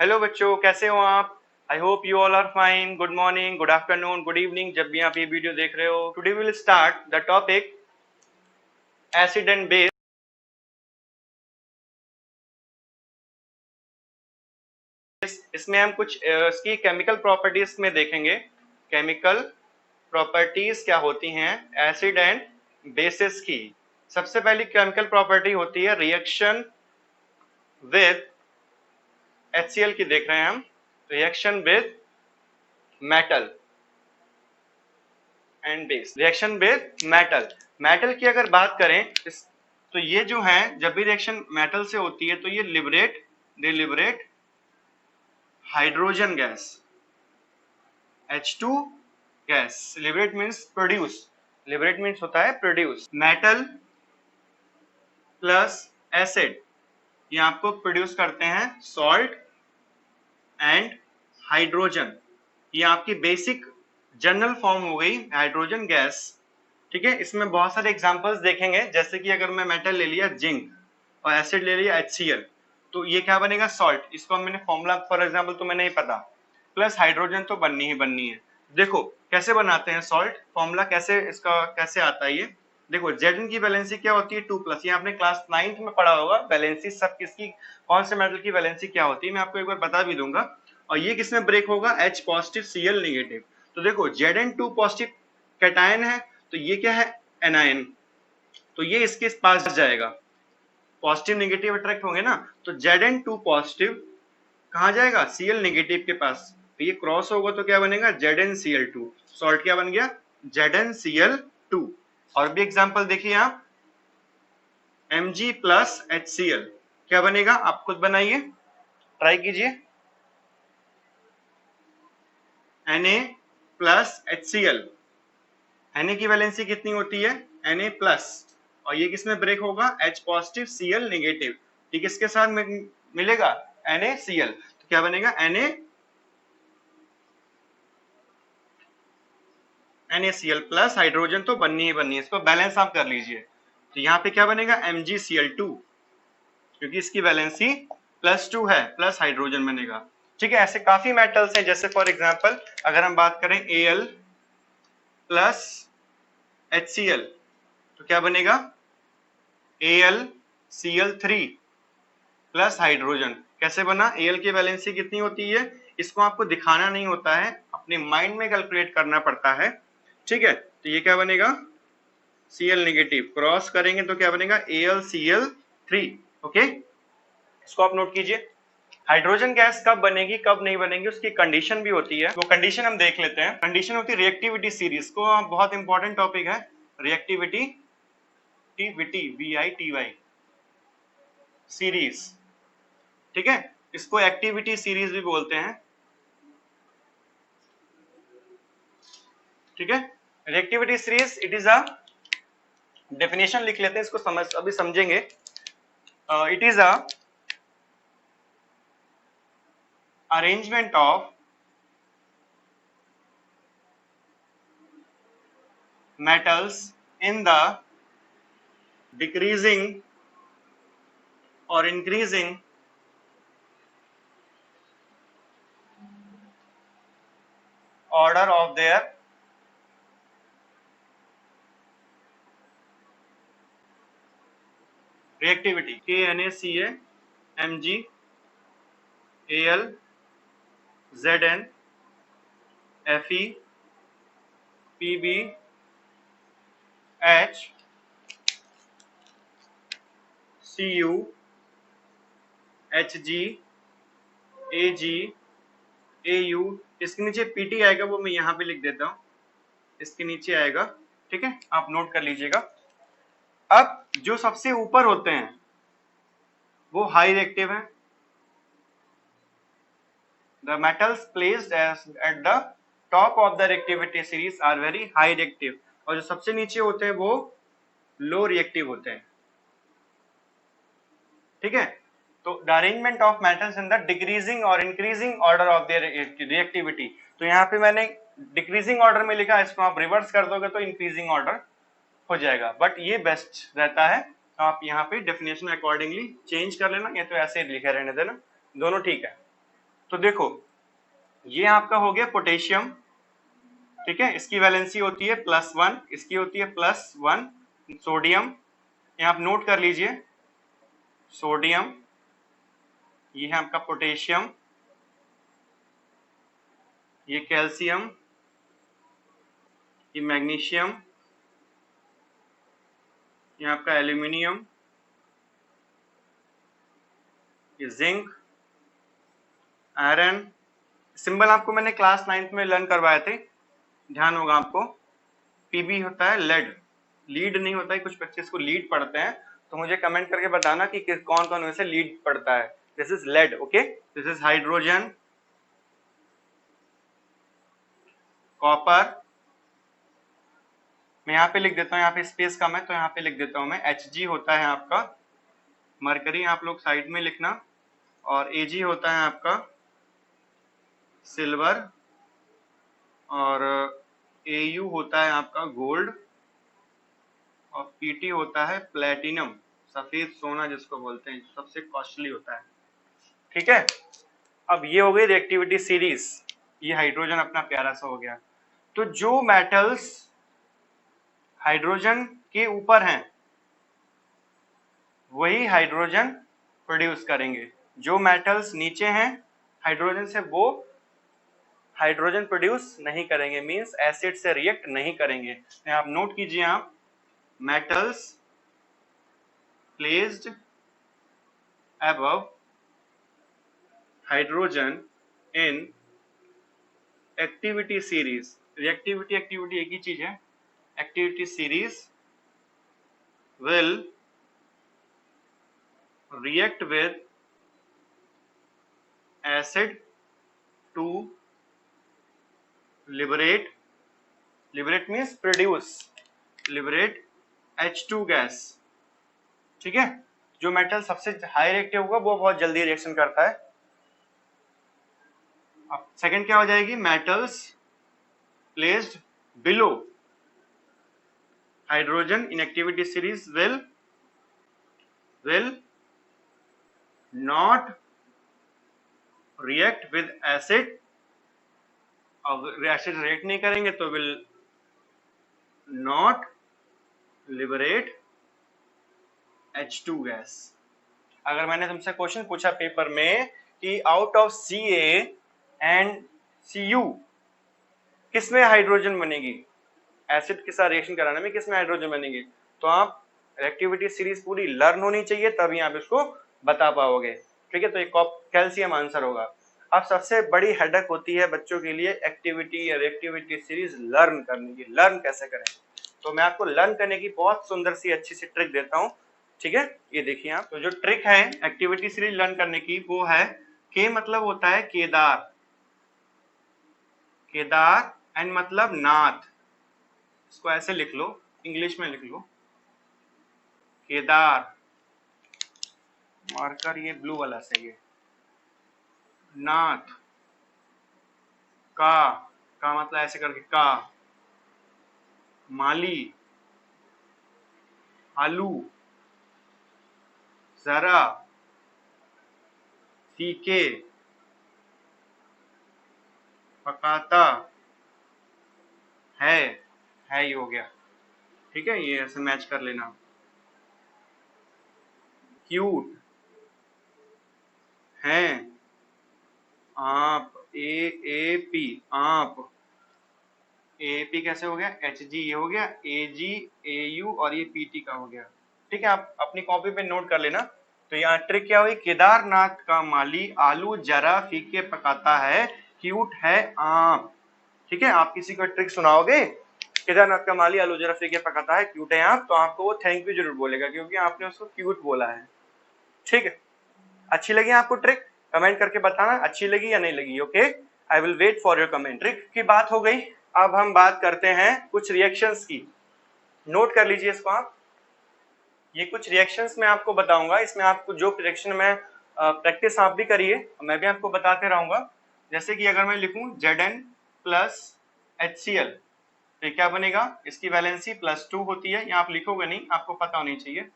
Hello बच्चों, कैसे हो आप? I hope you all are fine. Good morning, good afternoon, good evening, जब भी आप ये वीडियो देख रहे हो। Today will start the topic acid and base. इसमें हम कुछ इसकी केमिकल प्रॉपर्टीज में देखेंगे। केमिकल प्रॉपर्टीज क्या होती हैं एसिड एंड बेसिस की। सबसे पहली केमिकल प्रॉपर्टी होती है रिएक्शन विद HCl की। देख रहे हैं हम reaction with metal and base. Reaction with metal, metal की अगर बात करें तो ये जो है जब भी रिएक्शन मेटल से होती है तो ये they liberate hydrogen gas, H2 gas. Liberate means produce, liberate means होता है प्रोड्यूस। मेटल प्लस एसिड ये आपको प्रोड्यूस करते हैं सॉल्ट एंड हाइड्रोजन। ये आपकी बेसिक जनरल फॉर्म हो गई हाइड्रोजन गैस। ठीक है, इसमें बहुत सारे एग्जांपल्स देखेंगे, जैसे कि अगर मैं मेटल ले लिया जिंक और एसिड ले लिया HCl, तो ये क्या बनेगा सॉल्ट। इसको मैंने फॉर्मूला फॉर एग्जांपल तो मैं नहीं पता, प्लस हाइड्रोजन तो बननी ही बननी है। देखो कैसे बनाते हैं सॉल्ट, फॉर्मूला कैसे इसका कैसे आता है ये देखो। Zn की वैलेंसी क्या होती है 2+। ये आपने क्लास 9th में पढ़ा होगा वैलेंसी सब किसकी, कौन से मेटल की वैलेंसी क्या होती है, मैं आपको एक बार बता भी दूंगा। और ये किसमें ब्रेक होगा H पॉजिटिव Cl नेगेटिव। तो देखो Zn2 पॉजिटिव कैटायन है, तो ये क्या है एनायन, तो ये इसके पास जाएगा, पॉजिटिव नेगेटिव अट्रैक्ट होंगे ना, तो Zn2 पॉजिटिव कहाँ जाएगा Cl नेगेटिव के पास, तो ये क्रॉस होगा तो क्या बनेगा ZnCl2। सॉल्ट क्या बन गया ZnCl2। और भी एग्जांपल देखिए आप, Mg प्लस HCl क्या बनेगा, आप खुद बनाइए, ट्राई कीजिए। Na प्लस HCl, Na की वैलेंसी कितनी होती है Na प्लस, और ये किसमें ब्रेक होगा H पॉजिटिव Cl नेगेटिव। ठीक, इसके साथ मिलेगा NaCl, तो क्या बनेगा NaCl प्लस, हाइड्रोजन तो बननी ही बननी है, इसको बैलेंस आप कर लीजिए। तो यहाँ पे क्या बनेगा MgCl2, क्योंकि इसकी वैलेंसी +2 है, प्लस हाइड्रोजन बनेगा। ठीक है, ऐसे काफी मेटल्स हैं, जैसे फॉर एग्जांपल अगर हम बात करें Al प्लस HCl, तो क्या बनेगा AlCl3 प्लस हाइड्रोजन। कैसे बना, Al की वैलेंसी कितनी होती है, इसको आपको दिखाना नहीं होता है, अपने माइंड में कैलकुलेट करना पड़ता है। ठीक है, तो ये क्या बनेगा Cl नेगेटिव, क्रॉस करेंगे तो क्या बनेगा AlCl3। ओके, इसको आप नोट कीजिए। हाइड्रोजन गैस कब बनेगी कब नहीं बनेगी उसकी कंडीशन भी होती है, वो कंडीशन हम देख लेते हैं। कंडीशन होती है रिएक्टिविटी सीरीज को, बहुत इंपॉर्टेंट टॉपिक है रिएक्टिविटी, VITY सीरीज। ठीक है, इसको एक्टिविटी सीरीज भी बोलते हैं। ठीक है, reactivity series it is a, definition लिख लेते हैं, इसको समझ अभी समझेंगे। It is a arrangement of metals in the decreasing or increasing order of their reactivity। KNaCa Mg Al Zn Fe Pb H Cu Hg Ag Au। इसके नीचे Pt आएगा, वो मैं यहाँ पे लिख देता हूँ, इसके नीचे आएगा। ठीक है, आप नोट कर लीजिएगा। अब जो सबसे ऊपर होते हैं वो हाई रिएक्टिव है, the metals placed as at the top of the reactivity series are very high reactive, और जो सबसे नीचे होते हैं वो लो रिएक्टिव होते हैं। ठीक है, तो the arrangement of metals in the decreasing or increasing order of their reactivity. तो यहाँ पे मैंने डिक्रीजिंग ऑर्डर में लिखा, इसको आप रिवर्स कर दोगे तो इंक्रीजिंग ऑर्डर हो जाएगा, बट ये बेस्ट रहता है। तो आप यहाँ पे डेफिनेशन अकॉर्डिंगली चेंज कर लेना, या तो ऐसे लिखे रहने देना, दोनों ठीक है। तो देखो ये आपका हो गया पोटेशियम, ठीक है, इसकी वैलेंसी होती है +1, इसकी होती है +1। सोडियम, ये आप नोट कर लीजिए, सोडियम, ये है आपका पोटेशियम, ये कैल्शियम, ये मैग्नीशियम, ये आपका एल्यूमिनियम, ये जिंक, आयरन। सिंबल आपको मैंने क्लास 9th में लर्न करवाए थे, ध्यान होगा आपको। पीबी होता है लेड, लीड नहीं होता है, कुछ बच्चे इसको लीड पढ़ते हैं, तो मुझे कमेंट करके बताना कि कौन कौन में से लीड पढ़ता है। This is lead, okay, this is hydrogen, copper, मैं यहाँ पे लिख देता हूँ, यहाँ पे स्पेस कम है तो यहाँ पे लिख देता हूँ मैं, Hg होता है आपका, मरकरी आप लोग साइड में लिखना, और Ag होता है आपका सिल्वर, और Au होता है आपका गोल्ड, और Pt होता है प्लेटिनम, सफेद सोना जिसको बोलते हैं, सबसे कॉस्टली होता है, ठीक है। अब ये हो गई रिएक्टिविटी सीरीज, ये हाइड्रोजन अपना प्यारा सा हो गया। तो जो मेटल्स हाइड्रोजन के ऊपर हैं वही हाइड्रोजन प्रोड्यूस करेंगे, जो मेटल्स नीचे हैं हाइड्रोजन से वो हाइड्रोजन प्रोड्यूस नहीं करेंगे, मींस एसिड से रिएक्ट नहीं करेंगे। आप नोट कीजिए, आप metals placed above hydrogen in activity series, reactivity activity एक ही चीज है, activity series will react with acid to liberate means produce, liberate H2 gas, ठीक है। जो मेटल सबसे हाई रिएक्टिव होगा वो बहुत जल्दी रिएक्शन करता है। अब सेकंड क्या हो जाएगी, metals placed below hydrogen in activity series will not react with acid, अगर एसिड रिएक्ट नहीं करेंगे तो will not liberate H2 gas. अगर मैंने तुमसे क्वेश्चन पूछा पेपर में कि out of Ca and Cu किसमें हाइड्रोजन बनेगी, एसिड के साथ रिएक्शन कराने में किसमें हाइड्रोजन बनेगी, तो आप रिएक्टिविटी सीरीज पूरी लर्न होनी चाहिए तभी आप इसको बता पाओगे, ठीक है। तो एक कैल्शियम आंसर होगा। अब सबसे बड़ी हेडेक होती है बच्चों के लिए एक्टिविटी या रिएक्टिविटी सीरीज लर्न करने की, लर्न कैसे करें, तो मैं आपको लर्न करने की बहुत सुंदर सी अच्छी सी ट्रिक देता हूँ, ठीक है। ये देखिए आप, तो जो ट्रिक है एक्टिविटी सीरीज लर्न करने की वो है, के मतलब होता है केदार, केदार, एंड मतलब नाथ, इसको ऐसे लिख लो, इंग्लिश में लिख लो, केदार, मार्कर ये ब्लू वाला सही है, नाथ, का मतलब ऐसे करके का, माली, आलू, जरा, फीके, पकाता है ये हो गया, ठीक है, ये ऐसे मैच कर लेना। क्यूट है, आप, ए पी, आप, ए पी कैसे हो गया, एच जी ये हो गया, ए जी, ए यू, और ये पी टी का हो गया, ठीक है। आप अपनी कॉपी पे नोट कर लेना। तो यहाँ ट्रिक क्या हुई, केदारनाथ का माली आलू जरा फीके पकाता है, क्यूट है आप, ठीक है। आप किसी को ट्रिक सुनाओगे, केदारनाथ का माली आलू जरा फीके पकाता है, क्यूट है आप, तो आपको वो थैंक यू जरूर बोलेगा क्योंकि आपने उसको क्यूट बोला है, ठीक है। अच्छी लगी आपको ट्रिक, कमेंट करके बताना अच्छी लगी या नहीं लगी, okay. I will wait for your comment. Trick की बात हो गई, अब हम बात करते हैं कुछ रिएक्शंस की, नोट कर लीजिए इसको आप। ये कुछ रिएक्शंस मैं आपको बताऊंगा, इसमें आपको जो रिएक्शन में प्रैक्टिस आप भी करिए, मैं भी आपको बताते रहूंगा। जैसे कि अगर मैं लिखूं Zn प्लस HCl, तो क्या बनेगा, इसकी वैलेंसी +2 होती है, यहाँ आप लिखोगे नहीं, आपको पता होनी चाहिए,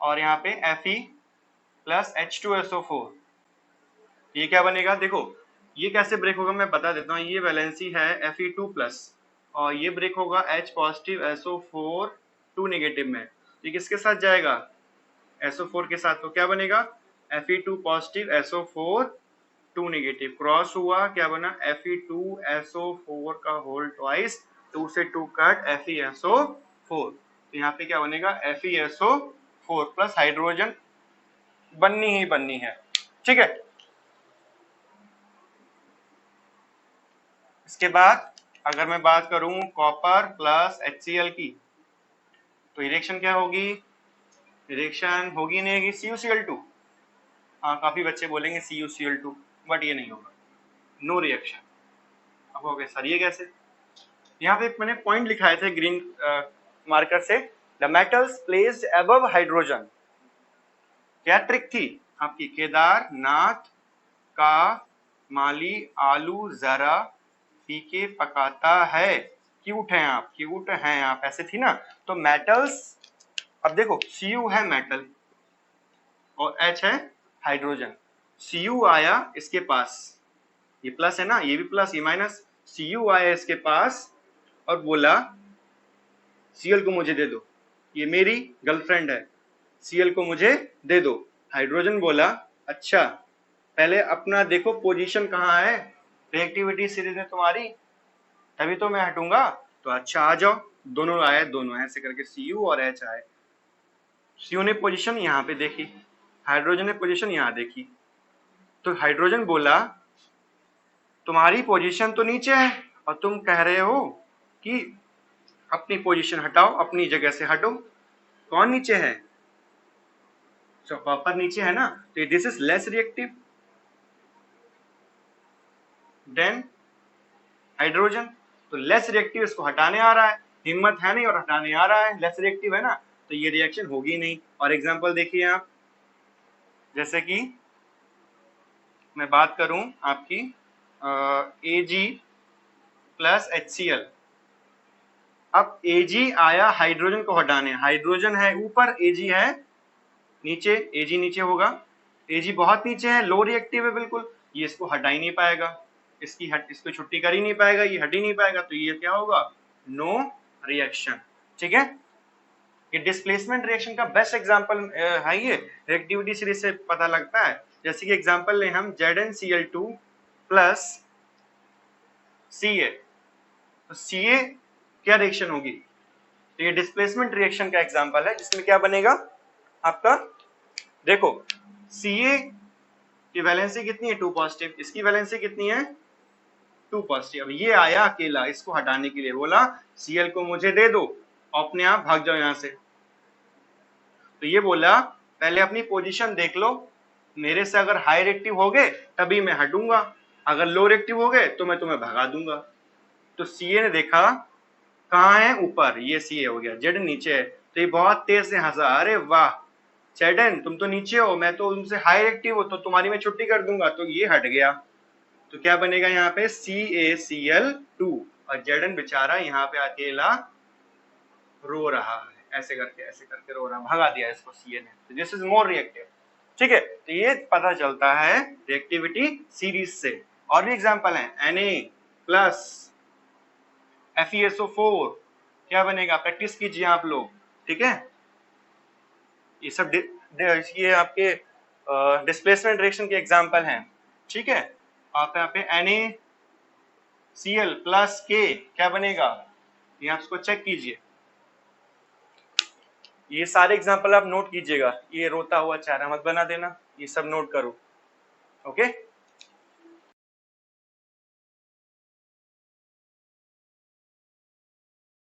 और यहाँ पे Fe प्लस H2SO4, ये क्या बनेगा, देखो ये कैसे ब्रेक होगा मैं बता देता हूँ। ये वैलेंसी है Fe2+ और ये ब्रेक होगा H पॉजिटिव SO4 2 नेगेटिव में। ये किसके साथ जाएगा? SO4 के साथ। तो क्या बनेगा? Fe2 positive SO4 2 negative, cross हुआ, क्या बना? Fe2SO4 का होल ट्वाइस, 2 से 2 कट FeSO4। तो यहाँ पे क्या बनेगा? FeSO4 प्लस हाइड्रोजन बननी ही बननी है, ठीक है। इसके बाद अगर मैं बात करूं कॉपर प्लस HCl की, तो रिएक्शन क्या होगी? रिएक्शन होगी नहीं होगी? CuCl2। हाँ, काफी बच्चे बोलेंगे CuCl2, बट ये नहीं होगा, नो रिएक्शन। अब हो गया सर, ये कैसे? यहाँ पे मैंने पॉइंट लिखाए थे ग्रीन मार्कर से, the metals placed above hydrogen. क्या ट्रिक थी आपकी? केदारनाथ का माली आलू जरा फीके पकाता है, क्यूट हैं आप, क्यूट हैं आप, ऐसे थी ना। तो मेटल्स, अब देखो Cu है मेटल और H है हाइड्रोजन। Cu आया इसके पास, ये प्लस है ना, ये भी प्लस, ये माइनस। Cu आया इसके पास और बोला Cl को मुझे दे दो, ये मेरी गर्लफ्रेंड है, Cl को मुझे दे दो। हाइड्रोजन बोला अच्छा पहले अपना देखो पोजीशन कहाँ है रिएक्टिविटी सीरीज में तुम्हारी, तभी तो मैं हटूंगा। तो अच्छा आ जाओ, दोनों आए, दोनों ऐसे करके Cu और H आए। Cu ने पोजीशन यहाँ पे देखी, हाइड्रोजन ने पोजीशन यहाँ देखी। तो हाइड्रोजन बोला तुम्हारी पोजीशन तो नीचे है और तुम कह रहे हो कि अपनी पोजीशन हटाओ, अपनी जगह से हटो। कौन नीचे है? तो कॉपर नीचे है ना, तो this is less reactive than hydrogen. तो लेस रिएक्टिव, इसको हटाने आ रहा है, हिम्मत है नहीं और हटाने आ रहा है, लेस रिएक्टिव है ना, तो ये रिएक्शन होगी नहीं। और एग्जांपल देखिए आप, जैसे कि मैं बात करूं आपकी Ag प्लस HCl। अब Ag आया हाइड्रोजन को हटाने, हाइड्रोजन है ऊपर, Ag है नीचे, Ag नीचे होगा, Ag बहुत नीचे है, लो रिएक्टिव है बिल्कुल, ये इसको हटा ही नहीं पाएगा, इसको छुट्टी कर ही नहीं पाएगा, ये हट ही नहीं पाएगा, तो ये क्या होगा? नो रिएक्शन, ठीक है। ये डिस्प्लेसमेंट रिएक्शन का बेस्ट एग्जांपल है, ये रिएक्टिविटी सीरीज से पता लगता है। जैसे कि एग्जांपल लें हम ZnCl2 प्लस Ca, तो Ca क्या रिएक्शन होगी? तो ये डिस्प्लेसमेंट रिएक्शन का एग्जांपल है, जिसमें क्या बनेगा आपका? देखो Ca की वैलेंसी कितनी है? 2 पॉजिटिव, इसकी वैलेंसी कितनी है? 2 पॉजिटिव। अब ये आया अकेला, इसको हटाने के लिए बोला Cl को मुझे दे दो, अपने आप भाग जाओ यहां से। तो ये बोला पहले अपनी पोजीशन देख लो, मेरे से अगर हाई रिएक्टिव हो गए तभी मैं हटूंगा, अगर लो रिएक्टिव हो गए तो मैं तुम्हें भगा दूंगा। तो Ca ने देखा कहाँ है? ऊपर, ये Ca हो गया, Z नीचे है, तो ये बहुत तेज से हंसा, अरे वाह Zn तुम तो नीचे हो, मैं तो तुमसे हाई रिएक्टिव हो, तो तुम्हारी मैं छुट्टी कर दूंगा, तो ये हट गया। तो क्या बनेगा यहाँ पे? CaCl2 और Zn बेचारा यहाँ पे अकेला रो रहा है, ऐसे करके रो रहा, भगा दिया इसको Ca ने, तो दिस इज मोर रिएक्टिव, ठीक है। तो ये पता चलता है रिएक्टिविटी सीरीज से। और भी एग्जांपल है, Na प्लस FeSO4 क्या बनेगा? प्रैक्टिस कीजिए आप लोग, ठीक है। ये सब ये आपके डिस्प्लेसमेंट रिएक्शन के एग्जांपल हैं, ठीक है। आप यहाँ पे NaCl प्लस K क्या बनेगा? ये आप इसको चेक कीजिए, ये सारे एग्जांपल आप नोट कीजिएगा, ये रोता हुआ चेहरा मत बना देना, ये सब नोट करो, ओके।